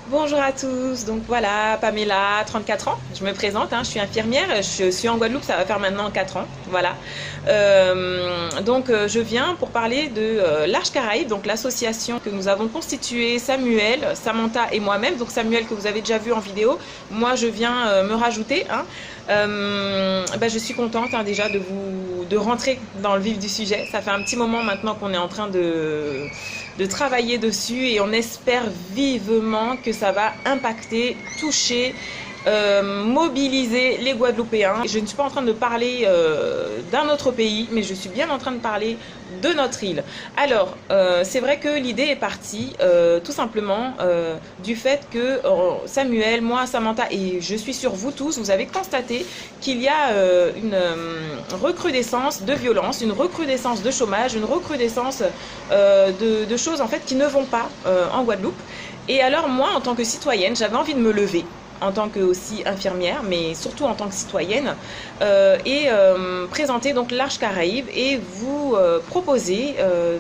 Bonjour à tous, donc voilà, Pamela, 34 ans, je me présente, je suis infirmière, je suis en Guadeloupe, ça va faire maintenant 4 ans, voilà. Je viens pour parler de l'Arche Caraïbe, donc l'association que nous avons constituée, Samuel, Samantha et moi-même, donc Samuel que vous avez déjà vu en vidéo, moi je viens me rajouter. Je suis contente déjà de rentrer dans le vif du sujet, ça fait un petit moment maintenant qu'on est en train de travailler dessus et on espère vivement que ça va impacter, toucher, mobiliser les Guadeloupéens. Je ne suis pas en train de parler d'un autre pays, mais je suis bien en train de parler de notre île. Alors, c'est vrai que l'idée est partie tout simplement du fait que Samuel, moi, Samantha et je suis sûre vous tous, vous avez constaté qu'il y a une recrudescence de violence, une recrudescence de chômage, une recrudescence de choses en fait qui ne vont pas en Guadeloupe. Et alors moi, en tant que citoyenne, j'avais envie de me lever en tant que aussi infirmière, mais surtout en tant que citoyenne, présenter donc l'Arche Caraïbe et vous proposer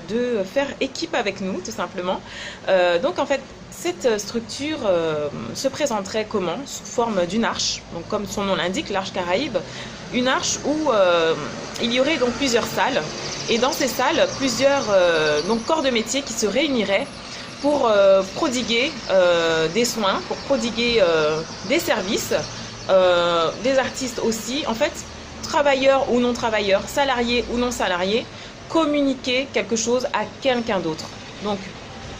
de faire équipe avec nous, tout simplement. Donc en fait, cette structure se présenterait comment? Sous forme d'une arche, donc comme son nom l'indique, l'Arche Caraïbe, une arche où il y aurait donc plusieurs salles, et dans ces salles, plusieurs corps de métier qui se réuniraient pour prodiguer des soins, pour prodiguer des services, des artistes aussi, en fait, travailleurs ou non travailleurs, salariés ou non salariés, communiquer quelque chose à quelqu'un d'autre. Donc,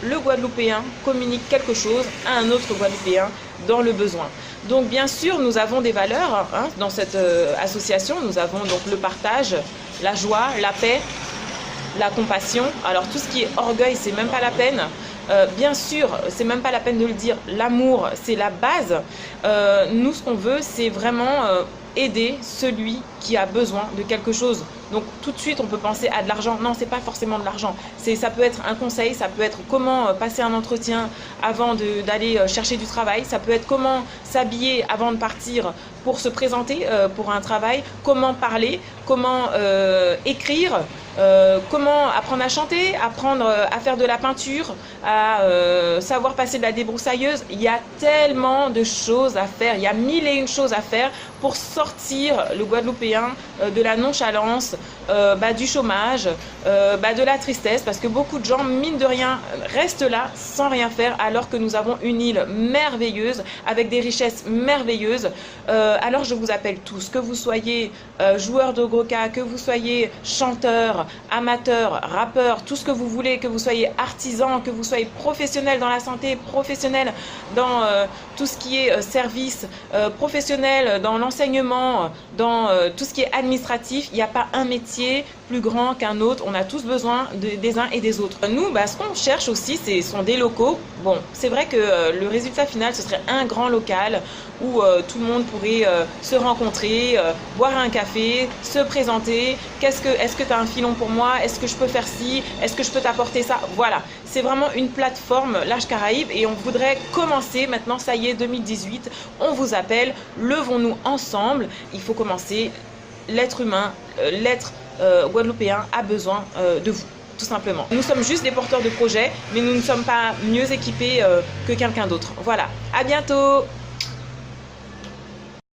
le Guadeloupéen communique quelque chose à un autre Guadeloupéen dans le besoin. Donc, bien sûr, nous avons des valeurs dans cette association. Nous avons donc le partage, la joie, la paix, la compassion. Alors, tout ce qui est orgueil, c'est même pas la peine. Bien sûr, c'est même pas la peine de le dire, l'amour, c'est la base. Nous, ce qu'on veut, c'est vraiment aider celui qui a besoin de quelque chose. Donc tout de suite, on peut penser à de l'argent. Non, c'est pas forcément de l'argent. Ça peut être un conseil, ça peut être comment passer un entretien avant d'aller chercher du travail. Ça peut être comment s'habiller avant de partir pour se présenter pour un travail. Comment parler, comment écrire. Comment apprendre à chanter, apprendre à faire de la peinture, à savoir passer de la débroussailleuse. Il y a tellement de choses à faire, il y a mille et une choses à faire pour sortir le Guadeloupéen de la nonchalance, du chômage, de la tristesse, parce que beaucoup de gens, mine de rien, restent là sans rien faire, alors que nous avons une île merveilleuse, avec des richesses merveilleuses. Alors je vous appelle tous, que vous soyez joueur de Goka, que vous soyez chanteur, amateur, rappeur, tout ce que vous voulez, que vous soyez artisan, que vous soyez professionnel dans la santé, professionnel dans tout ce qui est service, professionnel dans l'enseignement, dans tout ce qui est administratif. Il n'y a pas un métier plus grand qu'un autre. On a tous besoin des uns et des autres. Nous, ce qu'on cherche aussi, ce sont des locaux. Bon, c'est vrai que le résultat final, ce serait un grand local où tout le monde pourrait se rencontrer, boire un café, se présenter. Est-ce que tu as un filon pour moi? Est-ce que je peux faire ci? Est-ce que je peux t'apporter ça? Voilà, c'est vraiment une plateforme, l'Arche Caraïbe, et on voudrait commencer maintenant, ça y est, 2018, on vous appelle, levons-nous ensemble, il faut commencer, l'être humain, l'être guadeloupéen a besoin de vous. Tout simplement. Nous sommes juste des porteurs de projets, mais nous ne sommes pas mieux équipés que quelqu'un d'autre. Voilà, à bientôt!